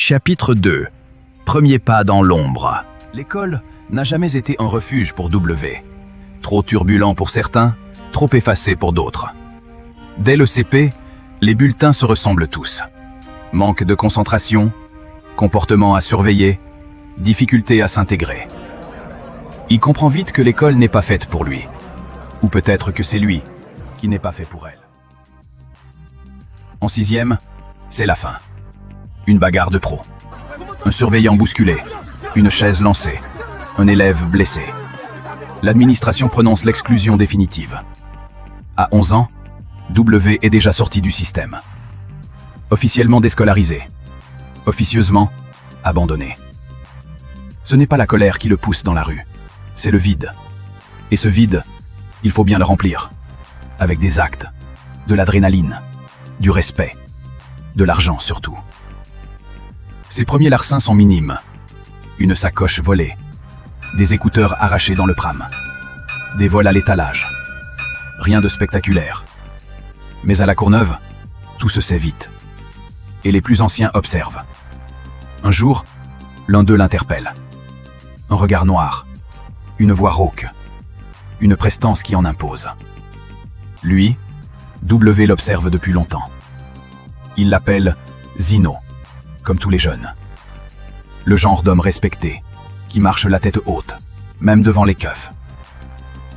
Chapitre 2. Premier pas dans l'ombre. L'école n'a jamais été un refuge pour W. Trop turbulent pour certains, trop effacé pour d'autres. Dès le CP, les bulletins se ressemblent tous. Manque de concentration, comportement à surveiller, difficulté à s'intégrer. Il comprend vite que l'école n'est pas faite pour lui. Ou peut-être que c'est lui qui n'est pas fait pour elle. En sixième, c'est la fin. Une bagarre de pro. Un surveillant bousculé. Une chaise lancée. Un élève blessé. L'administration prononce l'exclusion définitive. À 11 ans, W est déjà sorti du système. Officiellement déscolarisé. Officieusement abandonné. Ce n'est pas la colère qui le pousse dans la rue. C'est le vide. Et ce vide, il faut bien le remplir. Avec des actes, de l'adrénaline, du respect, de l'argent surtout. Ses premiers larcins sont minimes. Une sacoche volée, des écouteurs arrachés dans le pram, des vols à l'étalage. Rien de spectaculaire. Mais à la Courneuve, tout se sait vite. Et les plus anciens observent. Un jour, l'un d'eux l'interpelle. Un regard noir, une voix rauque, une prestance qui en impose. Lui, W l'observe depuis longtemps. Il l'appelle Zino, comme tous les jeunes. Le genre d'homme respecté, qui marche la tête haute, même devant les keufs.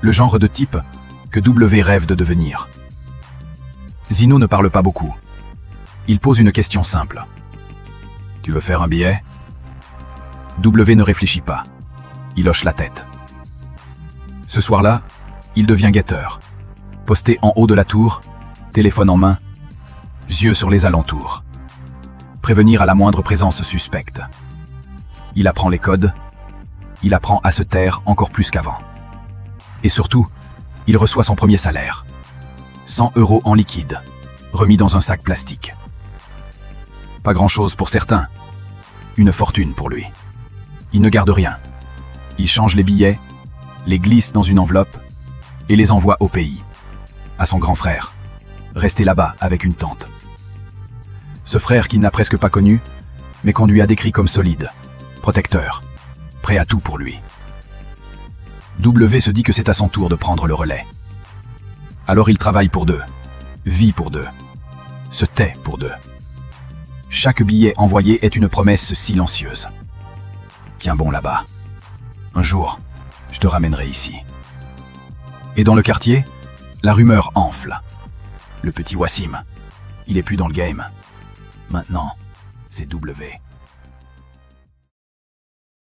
Le genre de type que W rêve de devenir. Zino ne parle pas beaucoup. Il pose une question simple. Tu veux faire un billet? W ne réfléchit pas. Il hoche la tête. Ce soir-là, il devient guetteur. Posté en haut de la tour, téléphone en main, yeux sur les alentours. Prévenir à la moindre présence suspecte. Il apprend les codes, il apprend à se taire encore plus qu'avant. Et surtout, il reçoit son premier salaire. 100 € en liquide, remis dans un sac plastique. Pas grand-chose pour certains, une fortune pour lui. Il ne garde rien. Il change les billets, les glisse dans une enveloppe et les envoie au pays, à son grand frère, resté là-bas avec une tante. Ce frère qu'il n'a presque pas connu, mais qu'on lui a décrit comme solide, protecteur, prêt à tout pour lui. W se dit que c'est à son tour de prendre le relais. Alors il travaille pour deux, vit pour deux, se tait pour deux. Chaque billet envoyé est une promesse silencieuse. Tiens bon là-bas. Un jour, je te ramènerai ici. Et dans le quartier, la rumeur enfle. Le petit Wassim, il est plus dans le game. Maintenant, c'est W.